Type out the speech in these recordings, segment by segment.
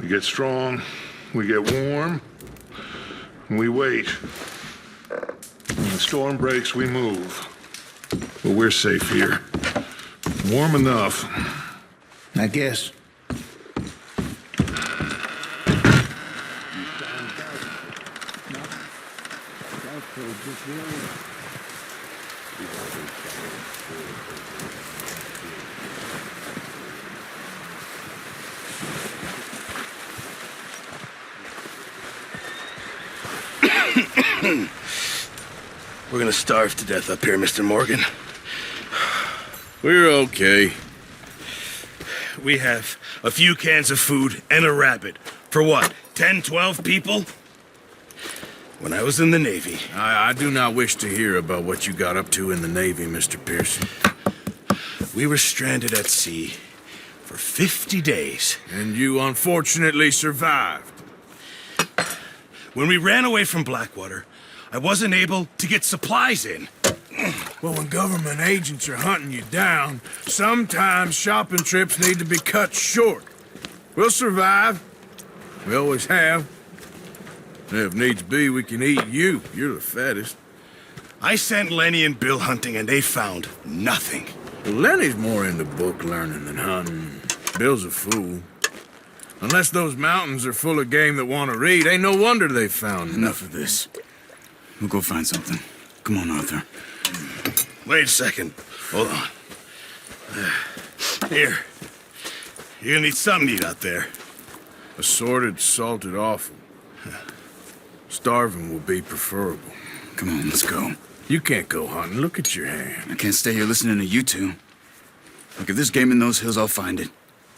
We get strong, we get warm, and we wait. When the storm breaks, we move. But we're safe here. Warm enough. I guess. We're gonna starve to death up here, Mr. Morgan. We're okay. We have a few cans of food and a rabbit. For what, 10, 12 people? When I was in the Navy... I do not wish to hear about what you got up to in the Navy, Mr. Pearson. We were stranded at sea for 50 days. And you unfortunately survived. When we ran away from Blackwater, I wasn't able to get supplies in. Well, when government agents are hunting you down, sometimes shopping trips need to be cut short. We'll survive. We always have. And if needs be, we can eat you. You're the fattest. I sent Lenny and Bill hunting, and they found nothing. Well, Lenny's more into book learning than hunting. Bill's a fool. Unless those mountains are full of game that want to read, ain't no wonder they found Enough of this. We'll go find something. Come on, Arthur. Wait a second. Hold on. Here. You're gonna need something to eat out there. Assorted, salted offal. Starving will be preferable. Come on, let's go. You can't go hunting. Look at your hand. I can't stay here listening to you two. Look, if there's game in those hills, I'll find it.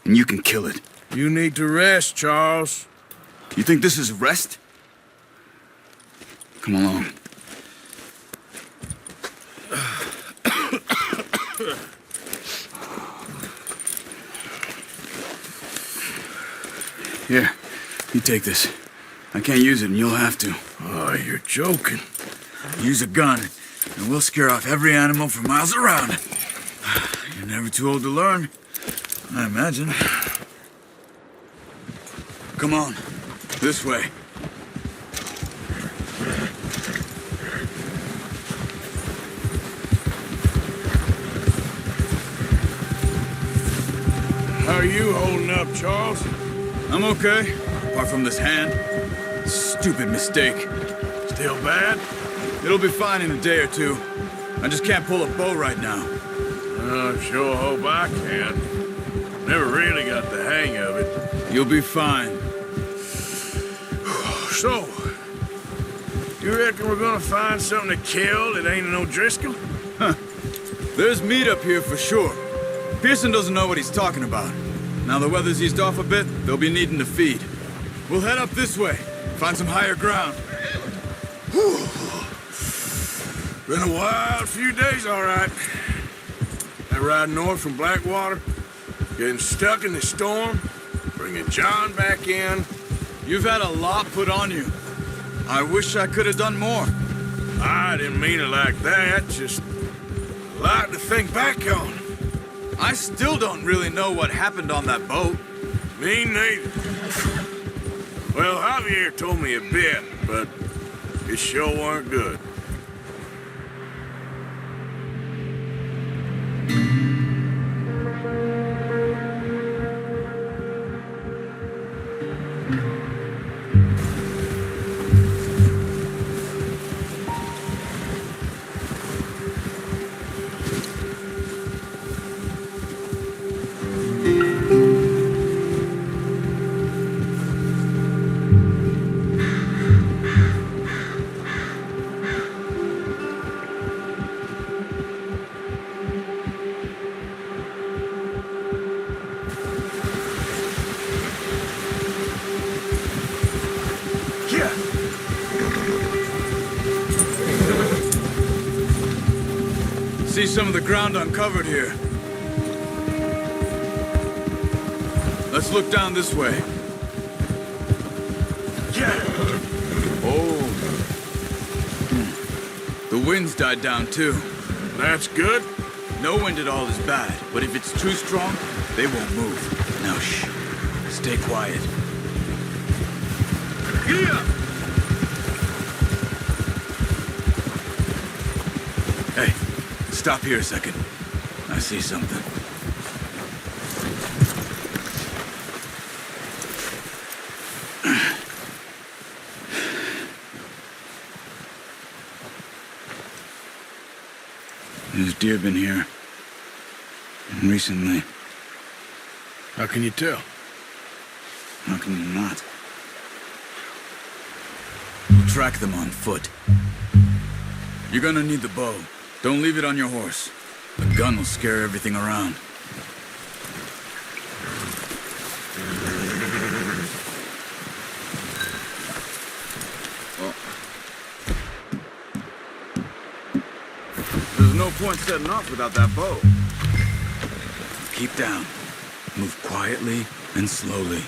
And you can kill it. You need to rest, Charles. You think this is rest? Come along. Here, you take this. I can't use it, and you'll have to. Oh, you're joking. Use a gun, and we'll scare off every animal for miles around. You're never too old to learn, I imagine. Come on, this way. How are you holding up, Charles? I'm okay, apart from this hand. Stupid mistake. Still bad? It'll be fine in a day or two. I just can't pull a bow right now. I sure hope I can. Never really got the hang of it. You'll be fine. So, you reckon we're gonna find something to kill that ain't no Driscoll? Huh. There's meat up here for sure. Pearson doesn't know what he's talking about. Now the weather's eased off a bit, they'll be needing to feed. We'll head up this way, find some higher ground. Whew. Been a wild few days, all right. That ride north from Blackwater, getting stuck in the storm, bringing John back in. You've had a lot put on you. I wish I could have done more. I didn't mean it like that, just a lot to think back on. I still don't really know what happened on that boat. Me neither. Well, Javier told me a bit, but it sure weren't good. See some of the ground uncovered here. Let's look down this way. Oh. The wind's died down too. That's good. No wind at all is bad, but if it's too strong, they won't move. Now shh. Stay quiet. Hey, stop here a second. I see something. There's deer been here. Recently. How can you tell? How can you not? We'll track them on foot. You're gonna need the bow. Don't leave it on your horse. The gun will scare everything around. There's no point setting off without that bow. Keep down. Move quietly and slowly.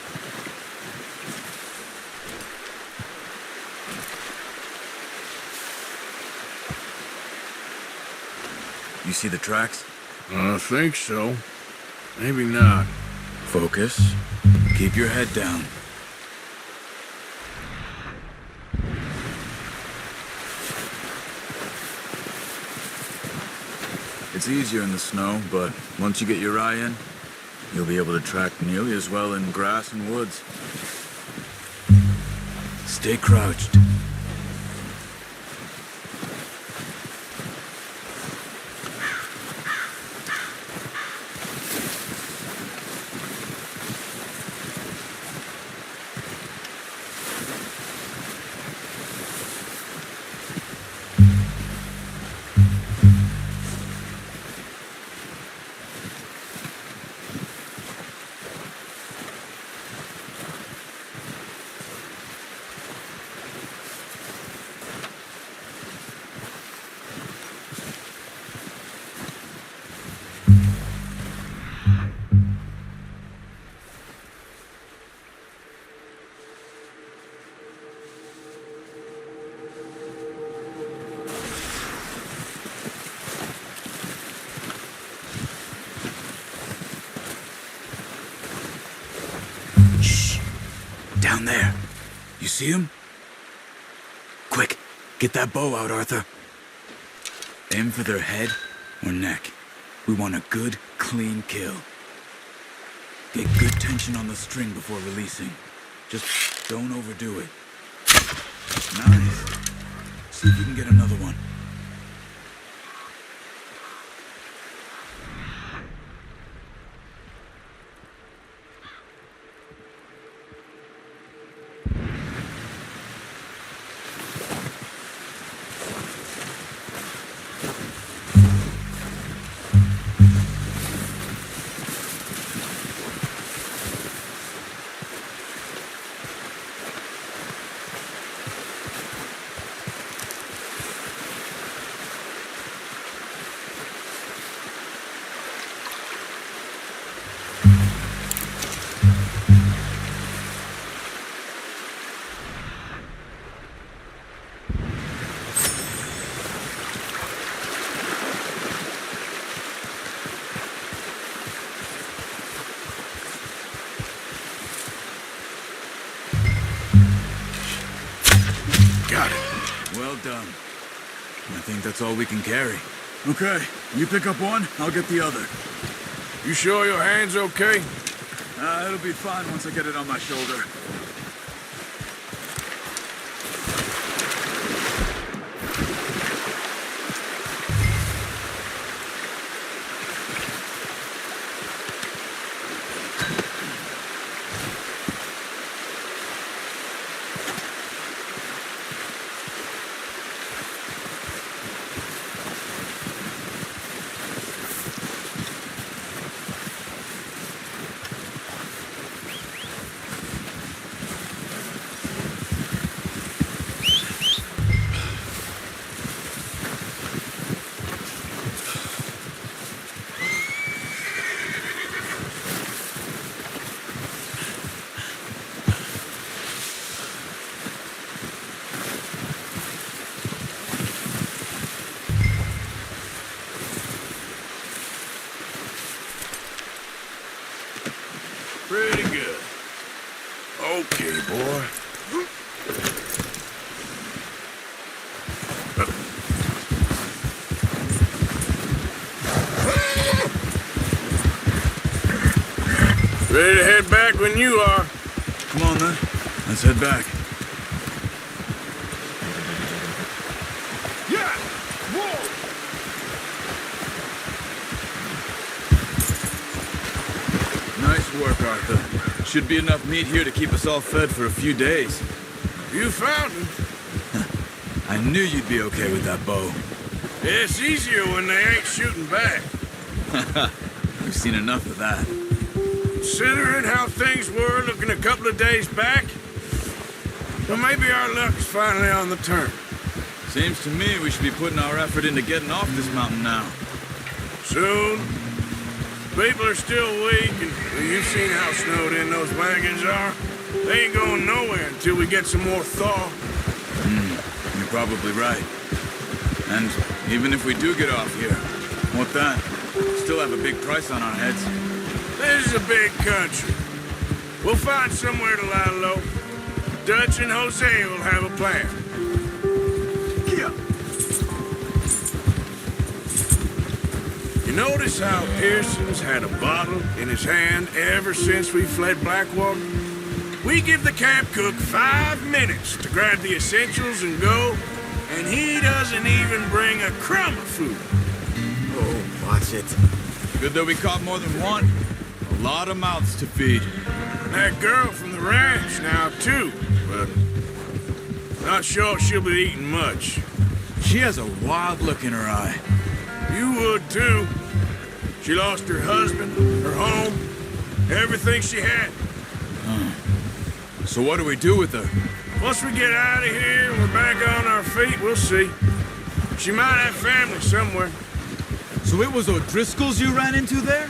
You see the tracks? I think so. Maybe not. Focus. Keep your head down. It's easier in the snow, but once you get your eye in, you'll be able to track nearly as well in grass and woods. Stay crouched. Down there. You see him? Quick, get that bow out, Arthur. Aim for their head or neck. We want a good, clean kill. Get good tension on the string before releasing. Just don't overdo it. Nice. See if you can get another one. Well done. I think that's all we can carry. Okay, you pick up one, I'll get the other. You sure your hand's okay? It'll be fine once I get it on my shoulder. Pretty good. Okay, boy. Ready to head back when you are. Come on, then. Let's head back. Yeah! Whoa! Nice work, Arthur. Should be enough meat here to keep us all fed for a few days. You found him. I knew you'd be okay with that bow. It's easier when they ain't shooting back. We've seen enough of that. Considering how things were looking a couple of days back, well, maybe our luck is finally on the turn. Seems to me we should be putting our effort into getting off this mountain now. Soon. People are still weak, and you've seen how snowed in those wagons are. They ain't going nowhere until we get some more thaw. You're probably right. And even if we do get off here, what then? Still have a big price on our heads. This is a big country. We'll find somewhere to lie low. Dutch and Jose will have a plan. Yeah. You notice how Pearson's had a bottle in his hand ever since we fled Blackwater? We give the camp cook 5 minutes to grab the essentials and go, and he doesn't even bring a crumb of food. Oh, watch it. Good that we caught more than one. A lot of mouths to feed. That girl from the ranch now, too, but not sure she'll be eating much. She has a wild look in her eye. You would, too. She lost her husband, her home, everything she had. So what do we do with her? Once we get out of here and we're back on our feet, we'll see. She might have family somewhere. So it was O'Driscoll's you ran into there?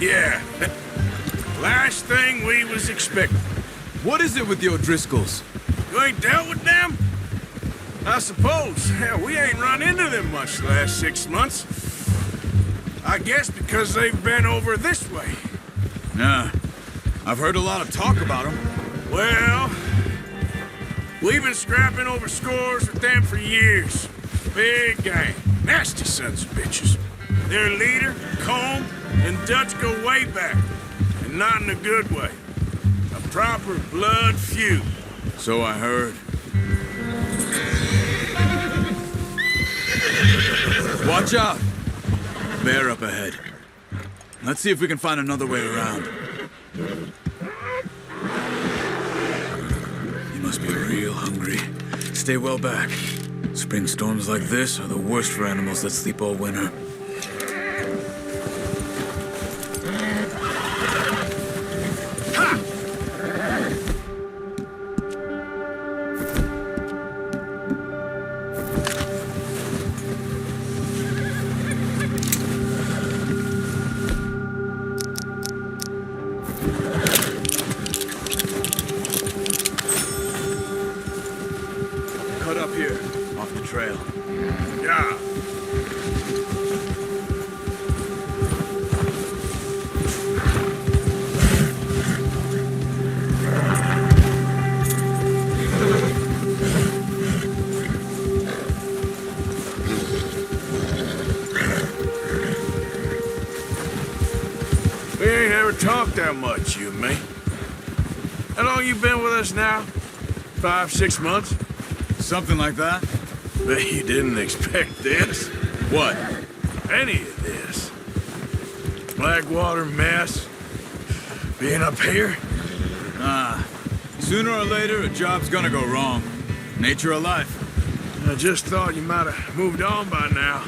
Yeah. Last thing we was expecting. What is it with the O'Driscolls? You ain't dealt with them? I suppose. Hell, we ain't run into them much the last 6 months. I guess because they've been over this way. Yeah. I've heard a lot of talk about them. Well, we've been scrapping over scores with them for years. Big gang. Nasty sons of bitches. Their leader, Combe, and Dutch go way back. And not in a good way. A proper blood feud. So I heard. Watch out! Bear up ahead. Let's see if we can find another way around. You must be real hungry. Stay well back. Spring storms like this are the worst for animals that sleep all winter. Cut up here, off the trail. Yeah. We ain't ever talked that much, you and me. How long you been with us now? 5, 6 months? Something like that? Bet you didn't expect this. What? Any of this. Blackwater mess. Being up here. Sooner or later, a job's gonna go wrong. Nature of life. I just thought you might have moved on by now.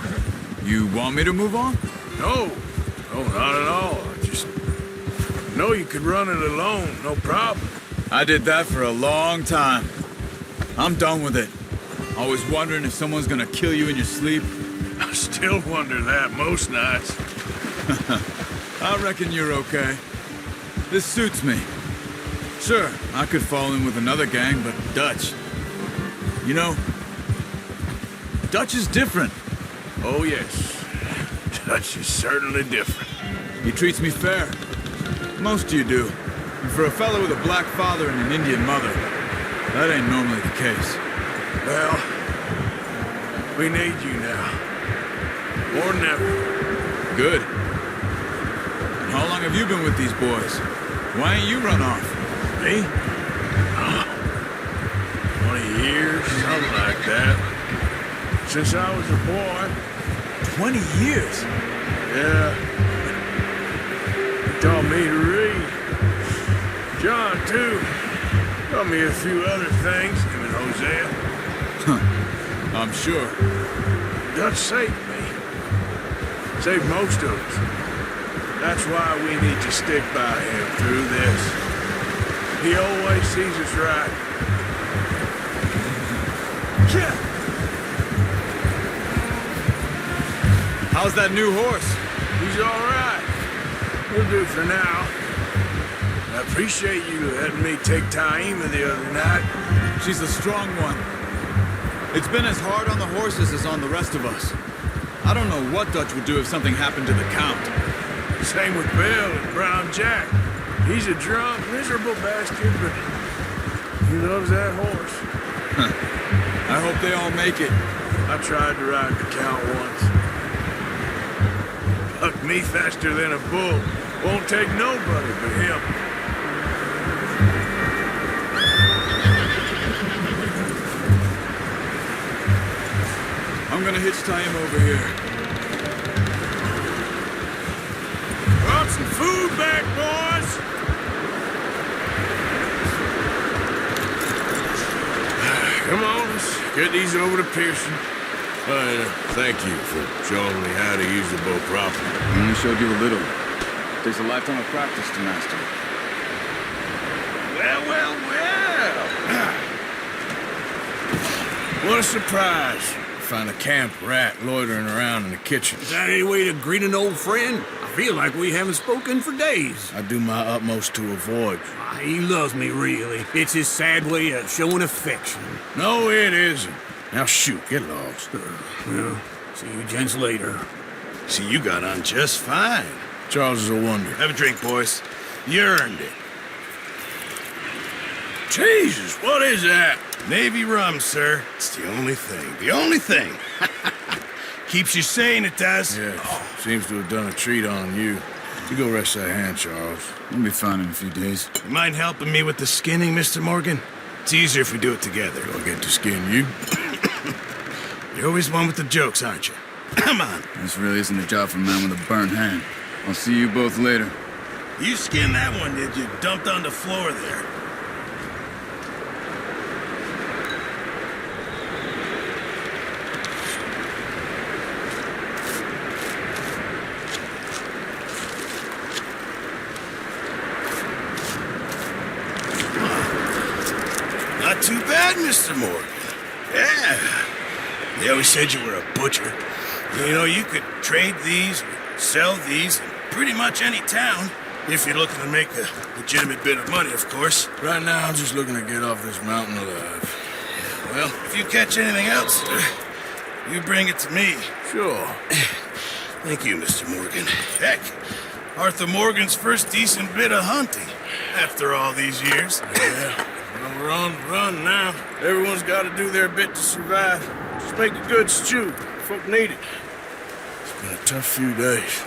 You want me to move on? No. No, not at all. I just know you could run it alone, no problem. I did that for a long time. I'm done with it. Always wondering if someone's gonna kill you in your sleep. I still wonder that most nights. I reckon you're okay. This suits me. Sure, I could fall in with another gang, but Dutch. You know, Dutch is different. Oh, yes. Dutch is certainly different. He treats me fair. Most of you do. And for a fellow with a black father and an Indian mother, that ain't normally the case. Well, we need you now. More than ever. Good. And how long have you been with these boys? Why ain't you run off? Me? 20 years, something like that. Since I was a boy. 20 years? Yeah. He taught me to read. John, too. Taught me a few other things, him and Hosea. I'm sure. Dutch saved me. Saved most of us. That's why we need to stick by him through this. He always sees us right. Yeah. How's that new horse? He's all right. We'll do for now. I appreciate you letting me take Taima the other night. She's a strong one. It's been as hard on the horses as on the rest of us. I don't know what Dutch would do if something happened to the Count. Same with Bill and Brown Jack. He's a drunk, miserable bastard, but he loves that horse. I hope they all make it. I tried to ride the Count once. Bucked me faster than a bull. Won't take nobody but him. I'm gonna hitch him over here. Brought some food back, boys! Come on, let's get these over to Pearson. Thank you for showing me how to use the bow properly. I only showed you a little. Takes a lifetime of practice to master it. Well. What a surprise. Find a camp rat loitering around in the kitchen. Is that any way to greet an old friend? I feel like we haven't spoken for days. I do my utmost to avoid you. He loves me, really. It's his sad way of showing affection. No, it isn't. Now shoot, get lost. Well, see you gents later. See, you got on just fine. Charles is a wonder. Have a drink, boys. You earned it. Jesus, what is that? Navy rum, sir. It's the only thing. The only thing. Keeps you sane, it does. Yeah, seems to have done a treat on you. You go rest that hand, Charles. We'll be fine in a few days. You mind helping me with the skinning, Mr. Morgan? It's easier if we do it together. I'll get to skin you. You're always one with the jokes, aren't you? Come on. This really isn't a job for a man with a burnt hand. I'll see you both later. You skinned that one, did you? Dumped on the floor there. Not too bad, Mr. Morgan. Yeah. They always said you were a butcher. You know, you could trade these, or sell these in pretty much any town, if you're looking to make a legitimate bit of money, of course. Right now, I'm just looking to get off this mountain alive. Well, if you catch anything else, you bring it to me. Sure. Thank you, Mr. Morgan. Heck, Arthur Morgan's first decent bit of hunting, after all these years. Yeah. Well, we're on the run now. Everyone's got to do their bit to survive. Just make a good stew. Folk need it. It's been a tough few days.